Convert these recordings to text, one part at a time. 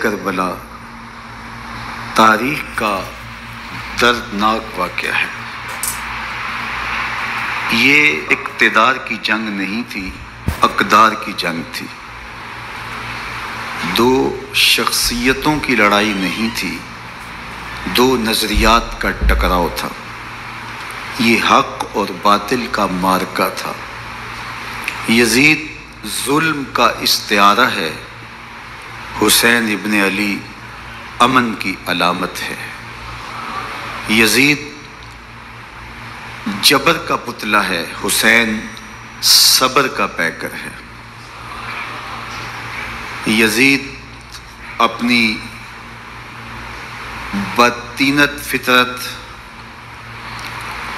کربلا تاریخ کا دردناک واقعہ ہے۔ یہ اقتدار کی جنگ نہیں تھی، اقدار کی جنگ تھی۔ دو شخصیتوں کی لڑائی نہیں تھی، دو نظریات کا ٹکراؤ تھا۔ یہ حق اور باطل کا معرکہ تھا۔ یزید ظلم کا استعارہ ہے، حسین ابن علی امن کی علامت ہے۔ یزید جبر کا پتلا ہے، حسین صبر کا پیکر ہے۔ یزید اپنی بدطینت فطرت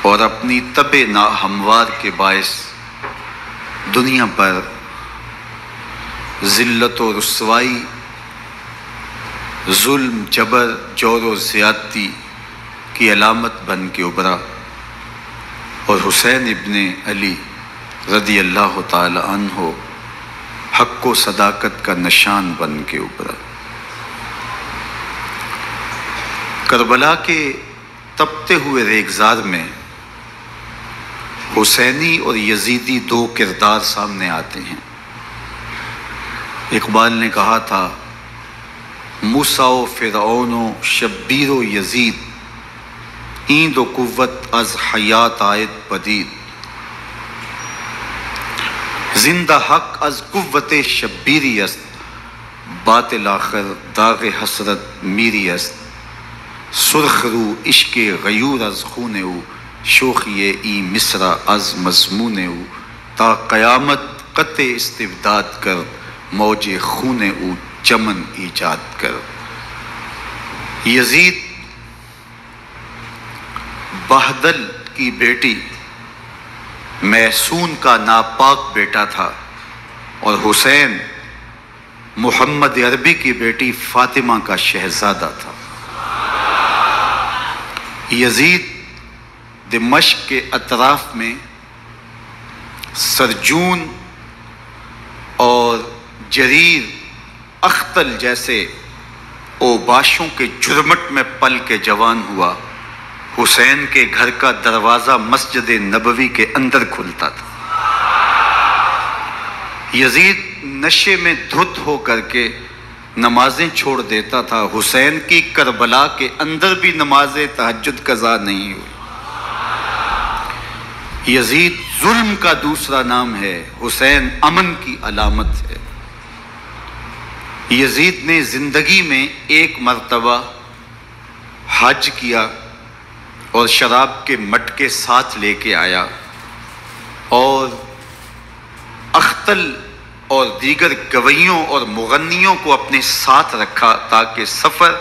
اور اپنی طبع ناہموار کے باعث دنیا پر ذلت و رسوائی، ظلم، جبر، جور و زیادتی کی علامت بن کے ابھرا، اور حسین ابن علی رضی اللہ تعالی عنہ حق و صداقت کا نشان بن کے ابھرا۔ کربلا کے تپتے ہوئے ریگزار میں حسینی اور یزیدی دو کردار سامنے آتے ہیں۔ اقبال نے کہا تھا، موسیٰ و فرعون و شبیر و یزید، ایند و قوت از حیات آید پدید، زندہ حق از قوت شبیری است، باطل آخر داغ حسرت میری است، سرخ رو عشق غیور از خون او، شوخی ای مصرع از مضمون او، تا قیامت قطع استبداد کر، موج خون او چمن ایجاد کر۔ یزید بہدل کی بیٹی محسون کا ناپاک بیٹا تھا، اور حسین محمد عربی کی بیٹی فاطمہ کا شہزادہ تھا۔ یزید دمشق کے اطراف میں سرجون اور جریر اختل جیسے اوباشوں کے جرمٹ میں پل کے جوان ہوا۔ حسین کے گھر کا دروازہ مسجد نبوی کے اندر کھلتا تھا۔ یزید نشے میں دھت ہو کر کے نمازیں چھوڑ دیتا تھا۔ حسین کی کربلا کے اندر بھی نماز تہجد قضا نہیں ہوئی۔ یزید ظلم کا دوسرا نام ہے، حسین امن کی علامت ہے۔ یزید نے زندگی میں ایک مرتبہ حج کیا اور شراب کے مٹکے ساتھ لے کے آیا، اور اختل اور دیگر گویوں اور مغنیوں کو اپنے ساتھ رکھا تاکہ سفر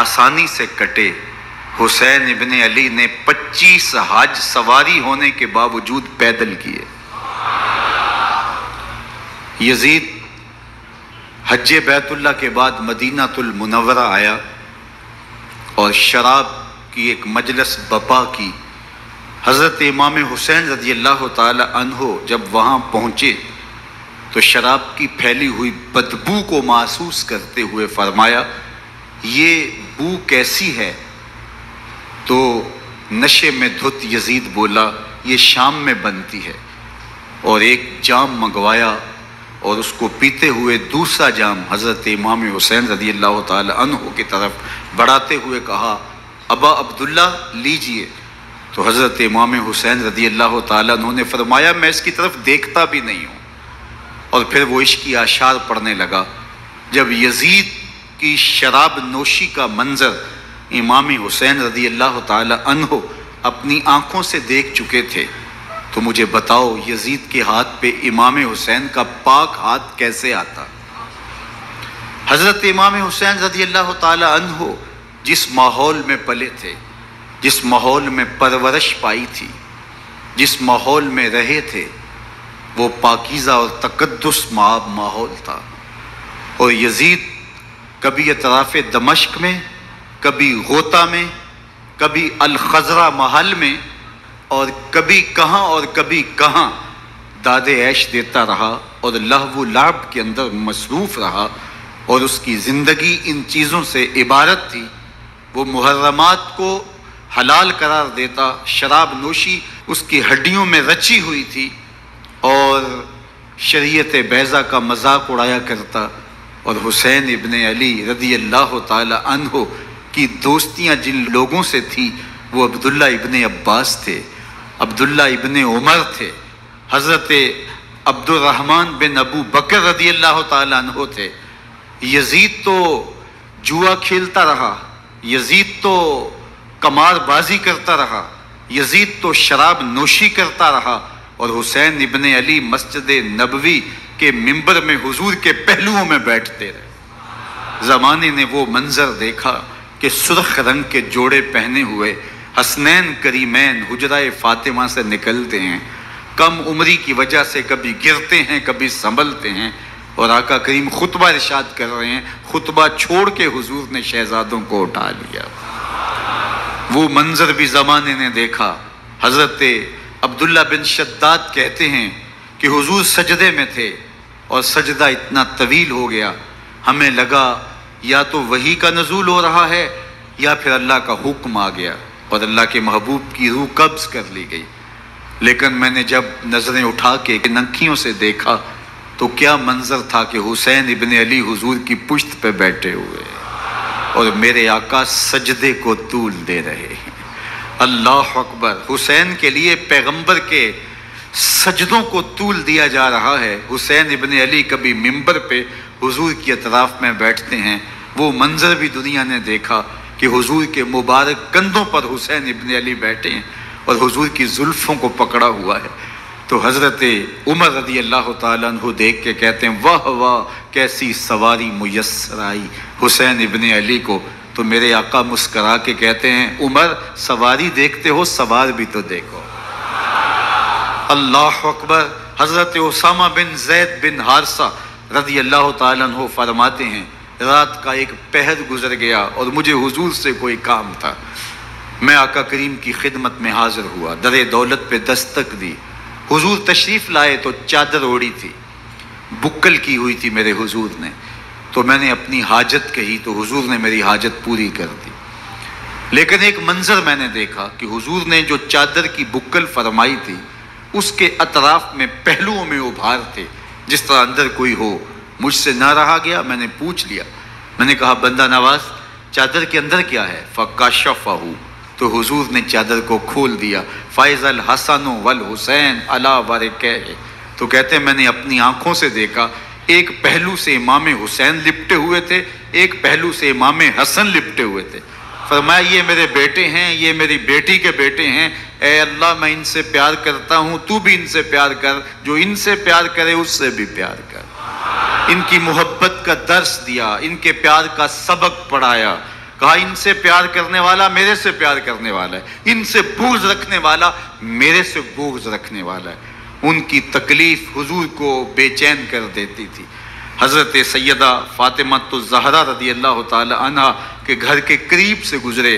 آسانی سے کٹے۔ حسین ابن علی نے 25 حج سواری ہونے کے باوجود پیدل کیے۔ یزید حج بیت اللہ کے بعد مدینہ المنورہ آیا اور شراب کی ایک مجلس بپا کی۔ حضرت امام حسین رضی اللہ تعالی عنہ جب وہاں پہنچے تو شراب کی پھیلی ہوئی بدبو کو محسوس کرتے ہوئے فرمایا، یہ بو کیسی ہے؟ تو نشے میں دھت یزید بولا، یہ شام میں بنتی ہے، اور ایک جام منگوایا اور اس کو پیتے ہوئے دوسرا جام حضرت امام حسین رضی اللہ تعالی عنہ کی طرف بڑھاتے ہوئے کہا، ابا عبداللہ لیجئے۔ تو حضرت امام حسین رضی اللہ تعالیٰ عنہ نے فرمایا، میں اس کی طرف دیکھتا بھی نہیں ہوں، اور پھر وہ عشقی اشعار پڑھنے لگا۔ جب یزید کی شراب نوشی کا منظر امام حسین رضی اللہ تعالیٰ عنہ اپنی آنکھوں سے دیکھ چکے تھے، تو مجھے بتاؤ یزید کے ہاتھ پہ امام حسین کا پاک ہاتھ کیسے آتا؟ حضرت امام حسین رضی اللہ تعالیٰ عنہ جس ماحول میں پلے تھے، جس ماحول میں پرورش پائی تھی، جس ماحول میں رہے تھے، وہ پاکیزہ اور تقدس ماحول تھا۔ اور یزید کبھی اطراف دمشق میں، کبھی غوطہ میں، کبھی الخزرہ محل میں، اور کبھی کہاں داد عیش دیتا رہا اور لہو و لعب کے اندر مصروف رہا، اور اس کی زندگی ان چیزوں سے عبارت تھی۔ وہ محرمات کو حلال قرار دیتا، شراب نوشی اس کی ہڈیوں میں رچی ہوئی تھی، اور شریعت بیضا کا مذاق اڑایا کرتا۔ اور حسین ابن علی رضی اللہ تعالی عنہ کی دوستیاں جن لوگوں سے تھی وہ عبداللہ ابن عباس تھے، عبداللہ ابن عمر تھے، حضرت عبد الرحمن بن ابو بکر رضی اللہ تعالی عنہ تھے۔ یزید تو جوا کھیلتا رہا، یزید تو قمار بازی کرتا رہا، یزید تو شراب نوشی کرتا رہا، اور حسین ابن علی مسجد نبوی کے منبر میں حضور کے پہلوؤں میں بیٹھتے رہے۔ زمانے نے وہ منظر دیکھا کہ سرخ رنگ کے جوڑے پہنے ہوئے حسنین کریمین حجرہ فاطمہ سے نکلتے ہیں، کم عمری کی وجہ سے کبھی گرتے ہیں کبھی سنبھلتے ہیں، اور آقا کریم خطبہ ارشاد کر رہے ہیں، خطبہ چھوڑ کے حضور نے شہزادوں کو اٹھا لیا۔ وہ منظر بھی زمانے نے دیکھا۔ حضرت عبداللہ بن شداد کہتے ہیں کہ حضور سجدے میں تھے اور سجدہ اتنا طویل ہو گیا، ہمیں لگا یا تو وحی کا نزول ہو رہا ہے یا پھر اللہ کا حکم آ گیا اور اللہ کے محبوب کی روح قبض کر لی گئی۔ لیکن میں نے جب نظریں اٹھا کے ننکیوں سے دیکھا تو کیا منظر تھا کہ حسین ابن علی حضور کی پشت پہ بیٹھے ہوئے اور میرے آقا سجدے کو طول دے رہے ہیں۔ اللہ اکبر! حسین کے لیے پیغمبر کے سجدوں کو طول دیا جا رہا ہے۔ حسین ابن علی کبھی منبر پہ حضور کی اطراف میں بیٹھتے ہیں، وہ منظر بھی دنیا نے دیکھا کہ حضور کے مبارک کندھوں پر حسین ابن علی بیٹھے ہیں اور حضور کی زلفوں کو پکڑا ہوا ہے۔ تو حضرت عمر رضی اللہ تعالیٰ عنہ دیکھ کے کہتے ہیں واہ واہ کیسی سواری میسر آئی حسین ابن علی کو۔ تو میرے آقا مسکرا کے کہتے ہیں عمر سواری دیکھتے ہو سوار بھی تو دیکھو۔ اللہ اکبر! حضرت اسامہ بن زید بن حارثہ رضی اللہ تعالیٰ عنہ فرماتے ہیں رات کا ایک پہر گزر گیا اور مجھے حضور سے کوئی کام تھا، میں آقا کریم کی خدمت میں حاضر ہوا، در دولت پہ دستک دی، حضور تشریف لائے تو چادر اوڑی تھی، بکل کی ہوئی تھی میرے حضور نے، تو میں نے اپنی حاجت کہی تو حضور نے میری حاجت پوری کر دی۔ لیکن ایک منظر میں نے دیکھا کہ حضور نے جو چادر کی بکل فرمائی تھی اس کے اطراف میں پہلوؤں میں ابھار تھے جس طرح اندر کوئی ہو۔ مجھ سے نہ رہا گیا، میں نے پوچھ لیا، میں نے کہا بندہ نواز چادر کے اندر کیا ہے؟ فَكَشَفَهُ، تو حضور نے چادر کو کھول دیا۔ فَإِذَا الْحَسَنُ وَالْحُسَيْنُ عَلَىٰ وَرِكَيْهِ، تو کہتے ہیں میں نے اپنی آنکھوں سے دیکھا ایک پہلو سے امام حسین لپٹے ہوئے تھے، ایک پہلو سے امام حسن لپٹے ہوئے تھے۔ فرمایا یہ میرے بیٹے ہیں، یہ میری بیٹی کے بیٹے ہیں، اے اللہ میں ان سے پیار کرتا ہوں، تو بھی ان سے پیار کر، جو ان سے پیار کرے اس سے بھی پیار کر۔ ان کی محبت کا درس دیا، ان کے پیار کا سبق پڑھایا، کہا ان سے پیار کرنے والا میرے سے پیار کرنے والا ہے، ان سے بغض رکھنے والا میرے سے بغض رکھنے والا ہے۔ ان کی تکلیف حضور کو بے چین کر دیتی تھی۔ حضرت سیدہ فاطمہ الزہرا رضی اللہ تعالی عنہ کے گھر کے قریب سے گزرے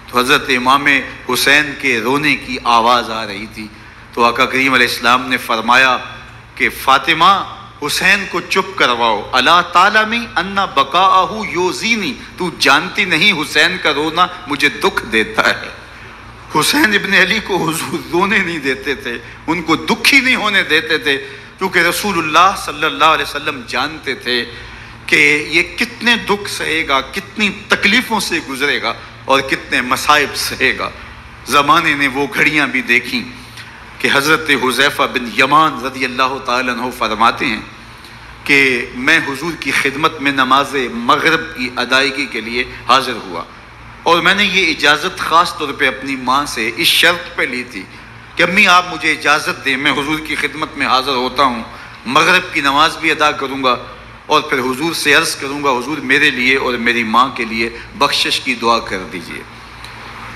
تو حضرت امام حسین کے رونے کی آواز آ رہی تھی، تو آقا کریم علیہ السلام نے فرمایا کہ فاطمہ حسین کو چپ کرواؤ، الا تعلمی ان بقاءہ یوزینی، تو جانتی نہیں حسین کا رونا مجھے دکھ دیتا ہے۔ حسین ابن علی کو حضور رونے نہیں دیتے تھے، ان کو دکھی نہیں ہونے دیتے تھے، کیونکہ رسول اللہ صلی اللہ علیہ وسلم جانتے تھے کہ یہ کتنے دکھ سہے گا، کتنی تکلیفوں سے گزرے گا اور کتنے مصائب سہے گا۔ زمانے نے وہ گھڑیاں بھی دیکھیں کہ حضرت حذیفہ بن یمان رضی اللہ تعالیٰ عنہ فرماتے ہیں کہ میں حضور کی خدمت میں نماز مغرب کی ادائیگی کے لیے حاضر ہوا، اور میں نے یہ اجازت خاص طور پہ اپنی ماں سے اس شرط پہ لی تھی کہ امی آپ مجھے اجازت دیں، میں حضور کی خدمت میں حاضر ہوتا ہوں، مغرب کی نماز بھی ادا کروں گا اور پھر حضور سے عرض کروں گا حضور میرے لیے اور میری ماں کے لیے بخشش کی دعا کر دیجئے۔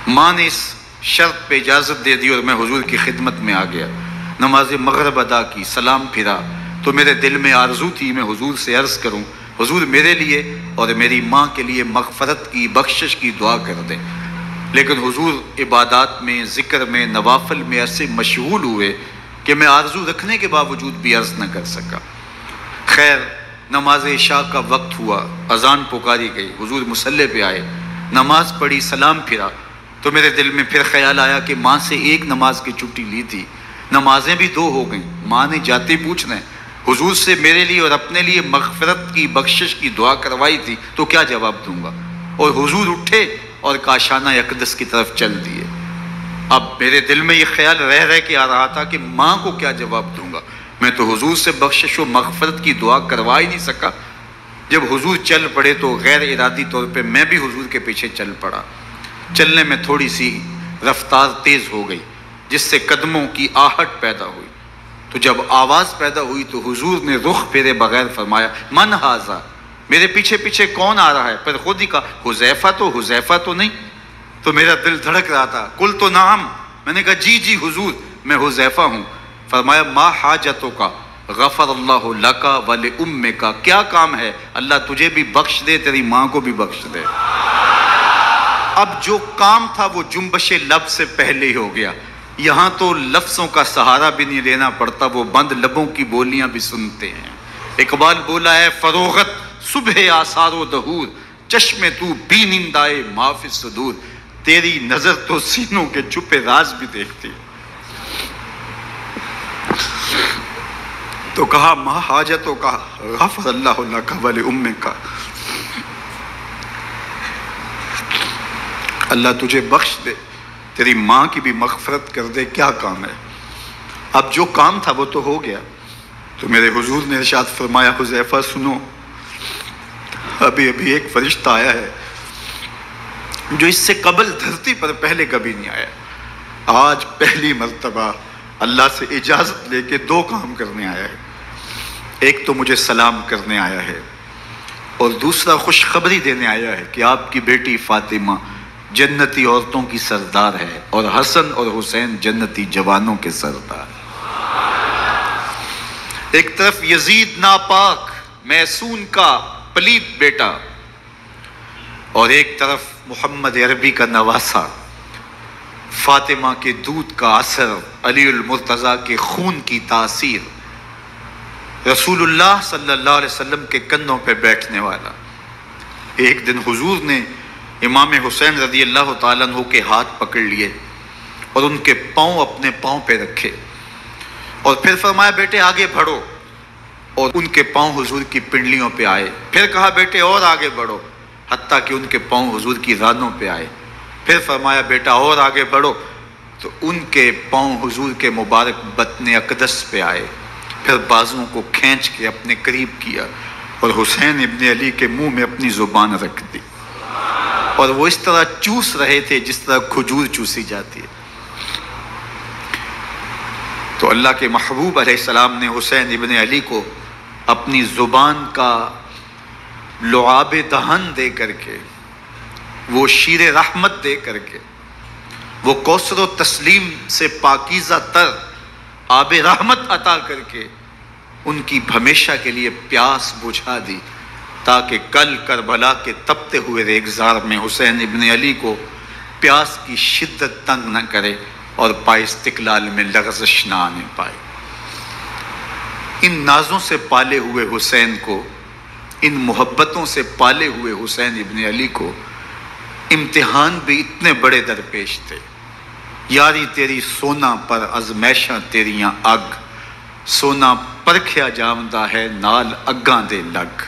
ماں نے اس شرط پہ اجازت دے دی اور میں حضور کی خدمت میں آ گیا، نماز مغرب ادا کی، سلام پھرا تو میرے دل میں آرزو تھی میں حضور سے عرض کروں حضور میرے لیے اور میری ماں کے لیے مغفرت کی بخشش کی دعا کر دیں، لیکن حضور عبادات میں ذکر میں نوافل میں ایسے مشغول ہوئے کہ میں آرزو رکھنے کے باوجود بھی عرض نہ کر سکا۔ خیر نماز عشاء کا وقت ہوا، اذان پکاری گئی، حضور مصلی پہ آئے، نماز پڑھی، سلام پھرا، تو میرے دل میں پھر خیال آیا کہ ماں سے ایک نماز کی چھٹی لی تھی، نمازیں بھی 2 ہو گئیں، ماں نے جاتے پوچھنا ہے حضور سے میرے لیے اور اپنے لیے مغفرت کی، بخشش کی دعا کروائی تھی، تو کیا جواب دوں گا؟ اور حضور اٹھے اور کاشانہ اقدس کی طرف چل دیے۔ اب میرے دل میں یہ خیال رہ کے آ رہا تھا کہ ماں کو کیا جواب دوں گا، میں تو حضور سے بخشش و مغفرت کی دعا کروا ہی نہیں سکا۔ جب حضور چل پڑے تو غیر ارادی طور پہ میں بھی حضور کے پیچھے چل پڑا۔ چلنے میں تھوڑی سی رفتار تیز ہو گئی، جس سے قدموں کی آہٹ پیدا ہوئی، تو جب آواز پیدا ہوئی تو حضور نے رخ پھیرے بغیر فرمایا من ھذا، میرے پیچھے پیچھے کون آ رہا ہے؟ پھر خود ہی کہا حذیفہ تو نہیں؟ تو میرا دل دھڑک رہا تھا، قلت نعم، میں نے کہا جی حضور میں حذیفہ ہوں۔ فرمایا ما حاجتک غفر اللہ لک ولامک، کیا کام ہے؟ اللہ تجھے بھی بخش دے، تیری ماں کو بھی بخش دے۔ اب جو کام تھا وہ جنبش لب سے پہلے ہی ہو گیا، یہاں تو لفظوں کا سہارا بھی نہیں لینا پڑتا، وہ بند لبوں کی بولیاں بھی سنتے ہیں۔ اقبال بولا ہے فروغت صبح آثار و دہور، چشم تو بی نندائے ما فی الصدور، تیری نظر تو سینوں کے چھپے راز بھی دیکھتی۔ تو کہا ما حاجتوں کا غفر اللہ لک ولامک، اللہ تجھے بخش دے، تیری ماں کی بھی مغفرت کر دے، کیا کام ہے؟ اب جو کام تھا وہ تو ہو گیا۔ تو میرے حضور نے ارشاد فرمایا حذیفہ سنو، ابھی ایک فرشتہ آیا ہے جو اس سے قبل دھرتی پر پہلے کبھی نہیں آیا، آج پہلی مرتبہ اللہ سے اجازت لے کے 2 کام کرنے آیا ہے، ایک تو مجھے سلام کرنے آیا ہے اور دوسرا خوشخبری دینے آیا ہے کہ آپ کی بیٹی فاطمہ جنتی عورتوں کی سردار ہے اور حسن اور حسین جنتی جوانوں کے سردار۔ ایک طرف یزید ناپاک محسون کا پلید بیٹا، اور ایک طرف محمد عربی کا نواسا، فاطمہ کے دودھ کا اثر، علی المرتضیٰ کے خون کی تاثیر، رسول اللہ صلی اللہ علیہ وسلم کے کندھوں پہ بیٹھنے والا۔ ایک دن حضور نے امام حسین رضی اللہ تعالیٰ عنہ کے ہاتھ پکڑ لیے اور ان کے پاؤں اپنے پاؤں پہ رکھے اور پھر فرمایا بیٹے آگے بڑھو، اور ان کے پاؤں حضور کی پنڈلیوں پہ آئے، پھر کہا بیٹے اور آگے بڑھو، حتیٰ کہ ان کے پاؤں حضور کی رانوں پہ آئے، پھر فرمایا بیٹا اور آگے بڑھو، تو ان کے پاؤں حضور کے مبارک بطن اقدس پہ آئے، پھر بازوؤں کو کھینچ کے اپنے قریب کیا اور حسین ابن علی کے منہ میں اپنی زبان رکھ دی، اور وہ اس طرح چوس رہے تھے جس طرح کھجور چوسی جاتی ہے۔ تو اللہ کے محبوب علیہ السلام نے حسین ابن علی کو اپنی زبان کا لعاب دہن دے کر کے، وہ شیر رحمت دے کر کے، وہ کوثر و تسلیم سے پاکیزہ تر آب رحمت عطا کر کے ان کی ہمیشہ کے لیے پیاس بجھا دی، تاکہ کل کربلا کے تپتے ہوئے ریگزار میں حسین ابن علی کو پیاس کی شدت تنگ نہ کرے اور پائے استقلال میں لغزش نہ آنے پائے۔ ان نازوں سے پالے ہوئے حسین کو، ان محبتوں سے پالے ہوئے حسین ابن علی کو امتحان بھی اتنے بڑے درپیش تھے۔ یاری تیری سونا پر ازمیشاں تیریاں اگ، سونا پرکھیا جامدہ ہے نال اگاں دے لگ۔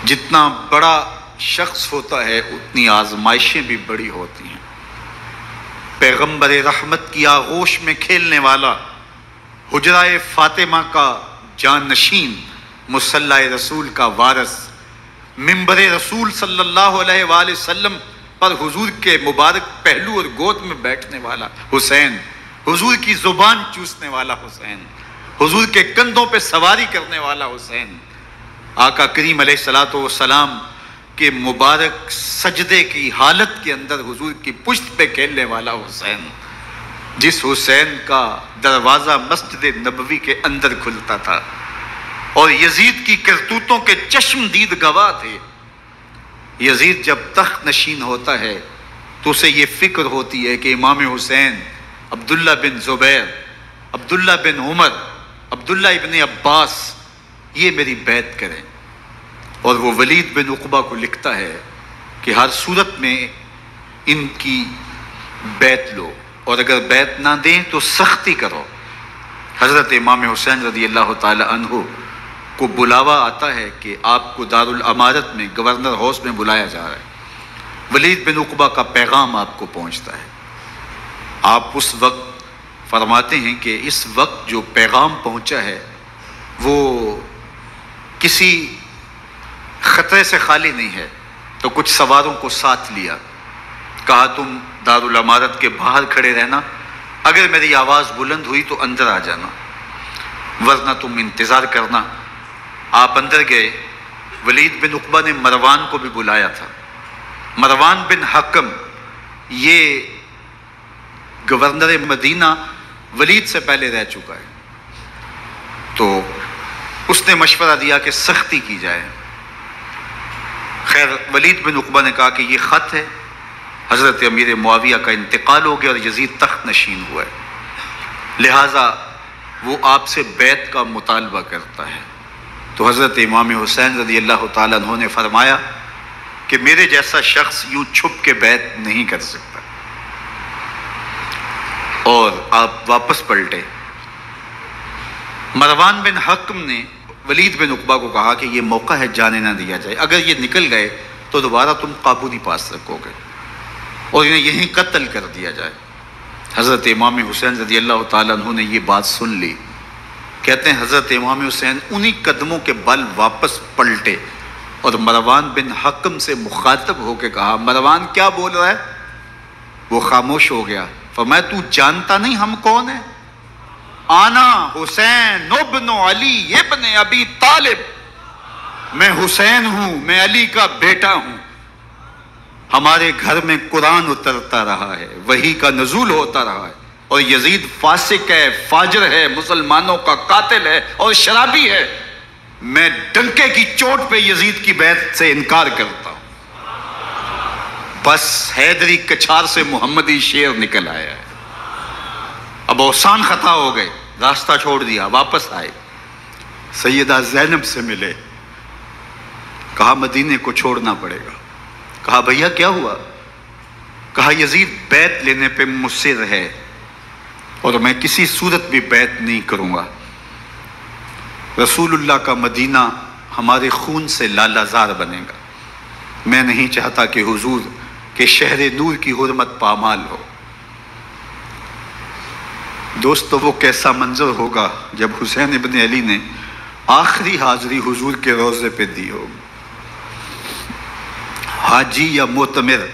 جتنا بڑا شخص ہوتا ہے اتنی آزمائشیں بھی بڑی ہوتی ہیں۔ پیغمبر رحمت کی آغوش میں کھیلنے والا، حجرہ فاطمہ کا جانشین، مصلی رسول کا وارث، منبر رسول صلی اللہ علیہ وآلہ وسلم پر حضور کے مبارک پہلو اور گود میں بیٹھنے والا حسین، حضور کی زبان چوسنے والا حسین، حضور کے کندھوں پہ سواری کرنے والا حسین، آقا کریم علیہ الصلوۃ والسلام کے مبارک سجدے کی حالت کے اندر حضور کی پشت پہ کھیلنے والا حسین، جس حسین کا دروازہ مسجد نبوی کے اندر کھلتا تھا اور یزید کی کرتوتوں کے چشم دید گواہ تھے۔ یزید جب تخت نشین ہوتا ہے تو اسے یہ فکر ہوتی ہے کہ امام حسین، عبداللہ بن زبیر، عبداللہ بن عمر، عبداللہ ابن عباس، یہ میری بیعت کریں. اور وہ ولید بن عقبہ کو لکھتا ہے کہ ہر صورت میں ان کی بیعت لو، اور اگر بیعت نہ دیں تو سختی کرو. حضرت امام حسین رضی اللہ تعالی عنہ کو بلاوا آتا ہے کہ آپ کو دارالامارت میں گورنر ہاؤس میں بلایا جا رہا ہے. ولید بن عقبہ کا پیغام آپ کو پہنچتا ہے. آپ اس وقت فرماتے ہیں کہ اس وقت جو پیغام پہنچا ہے وہ کسی خطرے سے خالی نہیں ہے. تو کچھ سواروں کو ساتھ لیا، کہا تم دارالامارت کے باہر کھڑے رہنا، اگر میری آواز بلند ہوئی تو اندر آ جانا، ورنہ تم انتظار کرنا. آپ اندر گئے. ولید بن عقبہ نے مروان کو بھی بلایا تھا. مروان بن حکم یہ گورنر مدینہ ولید سے پہلے رہ چکا ہے، تو اس نے مشورہ دیا کہ سختی کی جائے. خیر ولید بن عقبہ نے کہا کہ یہ خط ہے، حضرت امیر معاویہ کا انتقال ہو گیا اور یزید تخت نشین ہوا ہے، لہٰذا وہ آپ سے بیعت کا مطالبہ کرتا ہے. تو حضرت امام حسین رضی اللہ تعالیٰ عنہ نے فرمایا کہ میرے جیسا شخص یوں چھپ کے بیعت نہیں کر سکتا. اور آپ واپس پلٹے. مروان بن حکم نے ولید بن عقبہ کو کہا کہ یہ موقع ہے جانے نہ دیا جائے، اگر یہ نکل گئے تو دوبارہ تم قابو نہیں پا سکو گے اور انہیں یہیں قتل کر دیا جائے. حضرت امام حسین رضی اللہ تعالیٰ عنہ نے یہ بات سن لی. کہتے ہیں حضرت امام حسین انہی قدموں کے بل واپس پلٹے اور مروان بن حکم سے مخاطب ہو کے کہا، مروان کیا بول رہا ہے؟ وہ خاموش ہو گیا. فرمایا تو جانتا نہیں ہم کون ہیں؟ آنا حسین ابن علی ابن ابی طالب، میں حسین ہوں، میں علی کا بیٹا ہوں. ہمارے گھر میں قرآن اترتا رہا ہے، وحی کا نزول ہوتا رہا ہے، اور یزید فاسق ہے، فاجر ہے، مسلمانوں کا قاتل ہے اور شرابی ہے. میں ڈنکے کی چوٹ پہ یزید کی بیعت سے انکار کرتا ہوں. بس حیدری کچھار سے محمدی شیر نکل آیا ہے. اب اوسان خطا ہو گئے، راستہ چھوڑ دیا، واپس آئے. سیدہ زینب سے ملے، کہا مدینے کو چھوڑنا پڑے گا. کہا بھیا کیا ہوا؟ کہا یزید بیعت لینے پہ مصر ہے اور میں کسی صورت بھی بیعت نہیں کروں گا. رسول اللہ کا مدینہ ہمارے خون سے لالا زار بنے گا. میں نہیں چاہتا کہ حضور کے شہر نور کی حرمت پامال ہو. دوستو وہ کیسا منظر ہوگا جب حسین ابن علی نے آخری حاضری حضور کے روضے پہ دی ہو. حاجی یا معتمر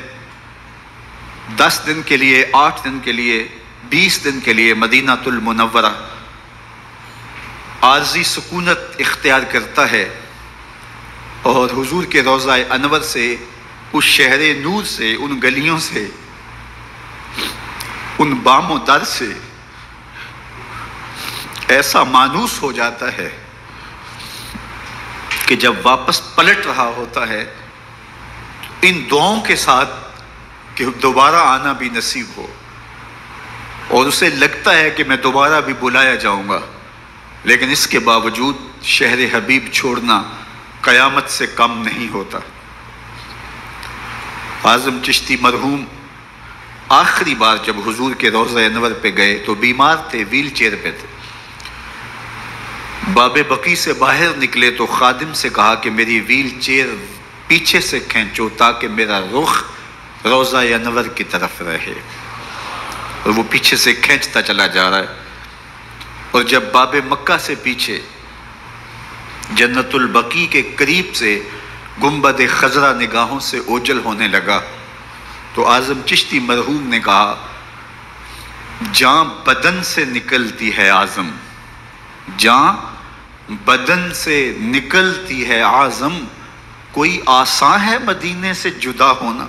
10 دن کے لیے، 8 دن کے لیے، 20 دن کے لیے مدینہ المنورہ عارضی سکونت اختیار کرتا ہے اور حضور کے روضہ انور سے، اس شہر نور سے، ان گلیوں سے، ان بام و در سے ایسا مانوس ہو جاتا ہے کہ جب واپس پلٹ رہا ہوتا ہے ان دعاؤں کے ساتھ کہ دوبارہ آنا بھی نصیب ہو، اور اسے لگتا ہے کہ میں دوبارہ بھی بلایا جاؤں گا، لیکن اس کے باوجود شہر حبیب چھوڑنا قیامت سے کم نہیں ہوتا. اعظم چشتی مرحوم آخری بار جب حضور کے روضہ انور پہ گئے تو بیمار تھے، ویل چیئر پہ تھے. باب بقی سے باہر نکلے تو خادم سے کہا کہ میری ویل چیئر پیچھے سے کھینچو تاکہ میرا رخ روضہ انور کی طرف رہے. اور وہ پیچھے سے کھینچتا چلا جا رہا ہے. اور جب باب مکہ سے پیچھے جنت البقیع کے قریب سے گنبد خضرا نگاہوں سے اوجل ہونے لگا تو اعظم چشتی مرحوم نے کہا، جان بدن سے نکلتی ہے اعظم، جان بدن سے نکلتی ہے اعظم، کوئی آسان ہے مدینے سے جدا ہونا،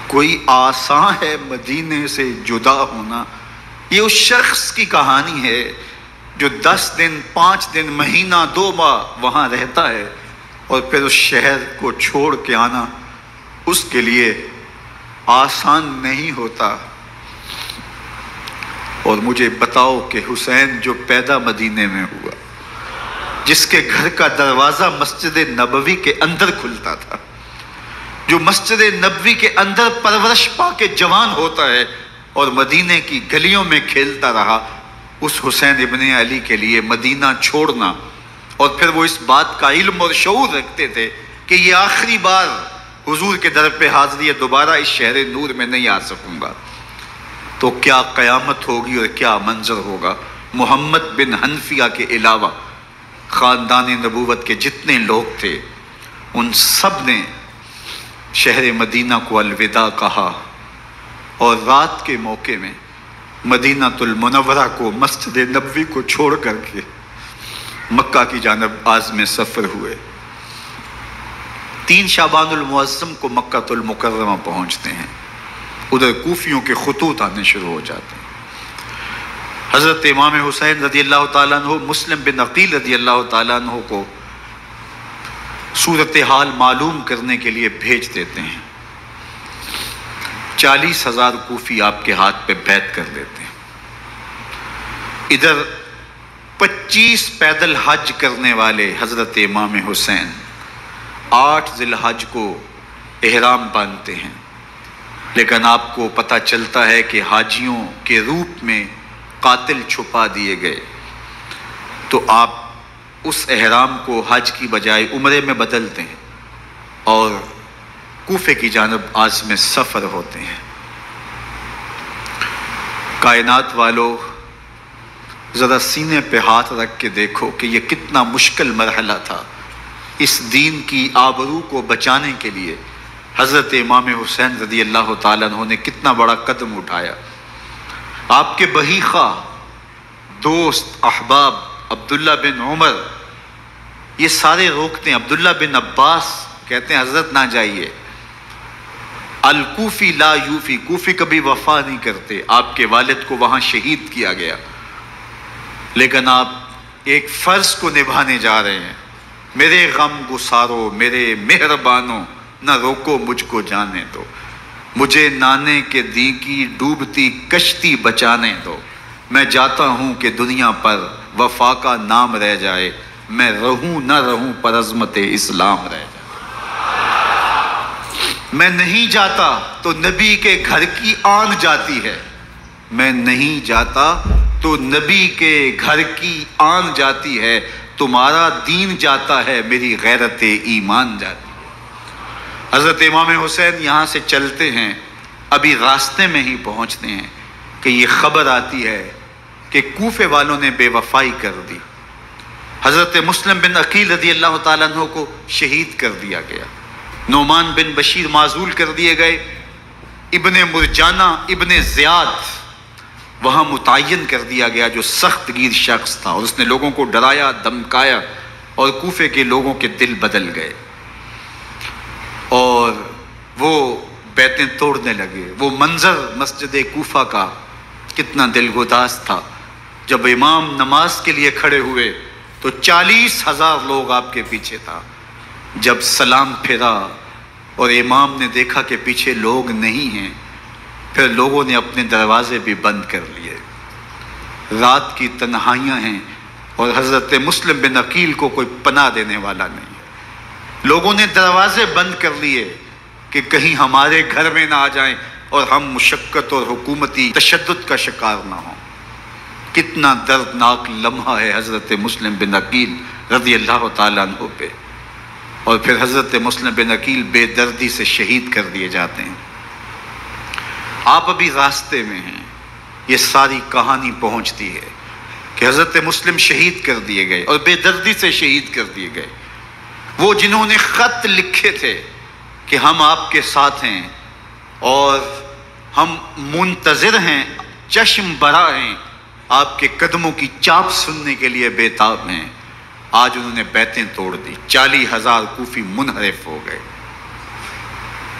کوئی آسان ہے مدینے سے جدا ہونا. یہ اس شخص کی کہانی ہے جو 10 دن، 5 دن، مہینہ، 2 ماہ وہاں رہتا ہے اور پھر اس شہر کو چھوڑ کے آنا اس کے لیے آسان نہیں ہوتا. اور مجھے بتاؤ کہ حسین جو پیدا مدینے میں ہوا، جس کے گھر کا دروازہ مسجد نبوی کے اندر کھلتا تھا، جو مسجد نبوی کے اندر پرورش پا کے جوان ہوتا ہے اور مدینے کی گلیوں میں کھیلتا رہا، اس حسین ابن علی کے لیے مدینہ چھوڑنا، اور پھر وہ اس بات کا علم اور شعور رکھتے تھے کہ یہ آخری بار حضور کے در پہ حاضری ہے، دوبارہ اس شہر نور میں نہیں آ سکوں گا، تو کیا قیامت ہوگی اور کیا منظر ہوگا۔ محمد بن حنفیہ کے علاوہ خاندان نبوت کے جتنے لوگ تھے ان سب نے شہر مدینہ کو الوداع کہا، اور رات کے موقع میں مدینہ المنورہ کو، مسجد نبوی کو چھوڑ کر کے مکہ کی جانب عازم سفر ہوئے۔ 3 شعبان المعظم کو مکہ المکرمہ پہنچتے ہیں، ادھر کوفیوں کے خطوط آنے شروع ہو جاتے ہیں۔ حضرت امام حسین رضی اللہ تعالیٰ عنہ مسلم بن عقیل رضی اللہ تعالیٰ عنہ کو صورتحال معلوم کرنے کے لیے بھیج دیتے ہیں۔ 40,000 کوفی آپ کے ہاتھ پہ بیعت کر لیتے ہیں۔ ادھر 25 پیدل حج کرنے والے حضرت امام حسین 8 ذی الحج کو احرام باندھتے ہیں، لیکن آپ کو پتہ چلتا ہے کہ حاجیوں کے روپ میں قاتل چھپا دیے گئے، تو آپ اس احرام کو حج کی بجائے عمرے میں بدلتے ہیں اور کوفے کی جانب عازم سفر ہوتے ہیں۔ کائنات والو، ذرا سینے پہ ہاتھ رکھ کے دیکھو کہ یہ کتنا مشکل مرحلہ تھا۔ اس دین کی آبرو کو بچانے کے لیے حضرت امام حسین رضی اللہ تعالیٰ عنہ نے کتنا بڑا قدم اٹھایا۔ آپ کے بہیخہ، دوست، احباب عبداللہ بن عمر یہ سارے روکتے ہیں۔ عبداللہ بن عباس کہتے ہیں حضرت نہ جائیے، الکوفی لا یوفی، کوفی کبھی وفا نہیں کرتے، آپ کے والد کو وہاں شہید کیا گیا، لیکن آپ ایک فرض کو نبھانے جا رہے ہیں۔ میرے غم گسارو، میرے مہربانوں، نہ روکو مجھ کو جانے دو، مجھے نانے کے دی کی ڈوبتی کشتی بچانے دو، میں جاتا ہوں کہ دنیا پر وفا کا نام رہ جائے، میں رہوں نہ رہوں پر عظمت اسلام رہ جائے۔ میں نہیں جاتا تو نبی کے گھر کی آن جاتی ہے، میں نہیں جاتا تو نبی کے گھر کی آن جاتی ہے، تمہارا دین جاتا ہے، میری غیرت ایمان جاتی ہے۔ حضرت امام حسین یہاں سے چلتے ہیں، ابھی راستے میں ہی پہنچتے ہیں کہ یہ خبر آتی ہے کہ کوفے والوں نے بے وفائی کر دی، حضرت مسلم بن عقیل رضی اللہ تعالیٰ عنہ کو شہید کر دیا گیا، نعمان بن بشیر معزول کر دیے گئے، ابن مرجانہ ابن زیاد وہاں متعین کر دیا گیا جو سخت گیر شخص تھا، اور اس نے لوگوں کو ڈرایا، دمکایا، اور کوفے کے لوگوں کے دل بدل گئے اور وہ بیعتیں توڑنے لگے۔ وہ منظر مسجد کوفہ کا کتنا دل گداز تھا، جب امام نماز کے لیے کھڑے ہوئے تو 40,000 لوگ آپ کے پیچھے تھا۔ جب سلام پھیرا اور امام نے دیکھا کہ پیچھے لوگ نہیں ہیں، پھر لوگوں نے اپنے دروازے بھی بند کر لیے۔ رات کی تنہائیاں ہیں اور حضرت مسلم بن عقیل کو کوئی پناہ دینے والا نہیں ہے، لوگوں نے دروازے بند کر لیے کہ کہیں ہمارے گھر میں نہ آ جائیں اور ہم مشقت اور حکومتی تشدد کا شکار نہ ہوں۔ کتنا دردناک لمحہ ہے حضرت مسلم بن عقیل رضی اللہ تعالیٰ عنہ پہ، اور پھر حضرت مسلم بن عقیل بے دردی سے شہید کر دیے جاتے ہیں۔ آپ ابھی راستے میں ہیں، یہ ساری کہانی پہنچتی ہے کہ حضرت مسلم شہید کر دیے گئے اور بے دردی سے شہید کر دیے گئے۔ وہ جنہوں نے خط لکھے تھے کہ ہم آپ کے ساتھ ہیں اور ہم منتظر ہیں، چشم برا ہیں، آپ کے قدموں کی چاپ سننے کے لیے بےتاب ہیں، آج انہوں نے بیعتیں توڑ دی۔ 40,000 کوفی منحرف ہو گئے۔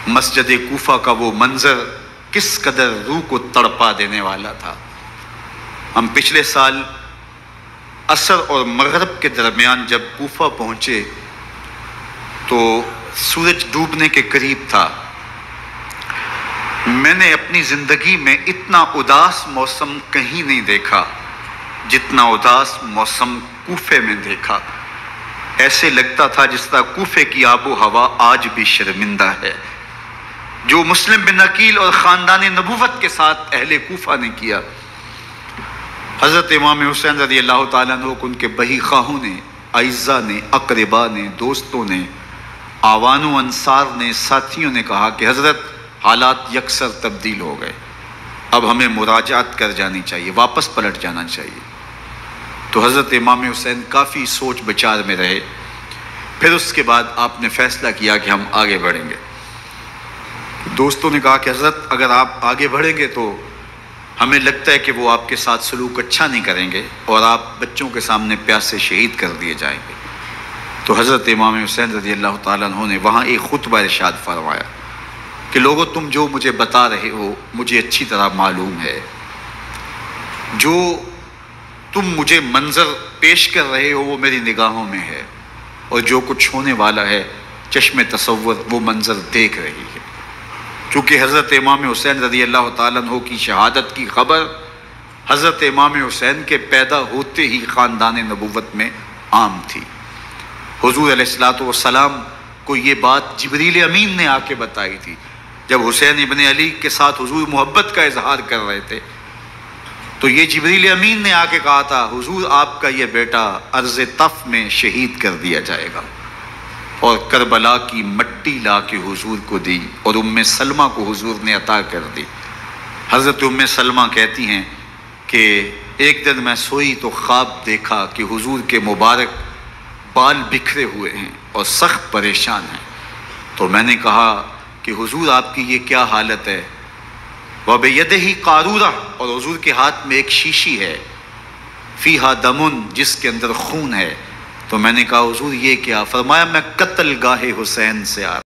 مسجد کوفہ کا وہ منظر کس قدر روح کو تڑپا دینے والا تھا۔ ہم پچھلے سال عصر اور مغرب کے درمیان جب کوفہ پہنچے تو سورج ڈوبنے کے قریب تھا۔ میں نے اپنی زندگی میں اتنا اداس موسم کہیں نہیں دیکھا جتنا اداس موسم کوفے میں دیکھا۔ ایسے لگتا تھا جس طرح کوفے کی آب و ہوا آج بھی شرمندہ ہے۔ جو مسلم بن عقیل اور خاندان نبوت کے ساتھ اہل کوفہ نے کیا، حضرت امام حسین رضی اللہ تعالیٰ عنہ کو ان کے بہی خواہوں نے، اعزاء نے، اقربا نے، دوستوں نے، آوان و انصار نے، ساتھیوں نے کہا کہ حضرت حالات یکسر تبدیل ہو گئے، اب ہمیں مراجعت کر جانی چاہیے، واپس پلٹ جانا چاہیے۔ تو حضرت امام حسین کافی سوچ بچار میں رہے، پھر اس کے بعد آپ نے فیصلہ کیا کہ ہم آگے بڑھیں گے۔ دوستوں نے کہا کہ حضرت اگر آپ آگے بڑھیں گے تو ہمیں لگتا ہے کہ وہ آپ کے ساتھ سلوک اچھا نہیں کریں گے اور آپ بچوں کے سامنے پیاسے شہید کر دیے جائیں گے۔ تو حضرت امام حسین رضی اللہ تعالیٰ عنہ نے وہاں ایک خطبہ ارشاد فرمایا کہ لوگوں تم جو مجھے بتا رہے ہو مجھے اچھی طرح معلوم ہے، جو تم مجھے منظر پیش کر رہے ہو وہ میری نگاہوں میں ہے، اور جو کچھ ہونے والا ہے چشم تصور وہ منظر دیکھ رہی ہے۔ چونکہ حضرت امام حسین رضی اللہ تعالیٰ عنہ کی شہادت کی خبر حضرت امام حسین کے پیدا ہوتے ہی خاندان نبوت میں عام تھی۔ حضور علیہ الصلوۃ والسلام کو یہ بات جبریل امین نے آ کے بتائی تھی جب حسین ابن علی کے ساتھ حضور محبت کا اظہار کر رہے تھے، تو یہ جبریل امین نے آ کے کہا تھا حضور آپ کا یہ بیٹا ارض طف میں شہید کر دیا جائے گا، اور کربلا کی مٹی لا کے حضور کو دی اور ام سلمہ کو حضور نے عطا کر دی۔ حضرت ام سلمہ کہتی ہیں کہ ایک دن میں سوئی تو خواب دیکھا کہ حضور کے مبارک بال بکھرے ہوئے ہیں اور سخت پریشان ہیں، تو میں نے کہا کہ حضور آپ کی یہ کیا حالت ہے؟ وَبِيَدِهِ قَارُورَةٌ، اور حضور کے ہاتھ میں ایک شیشی ہے، فِيهَا دَمٌ، جس کے اندر خون ہے۔ تو میں نے کہا حضور یہ کیا؟ فرمایا میں قتل گاہ حسین سے آ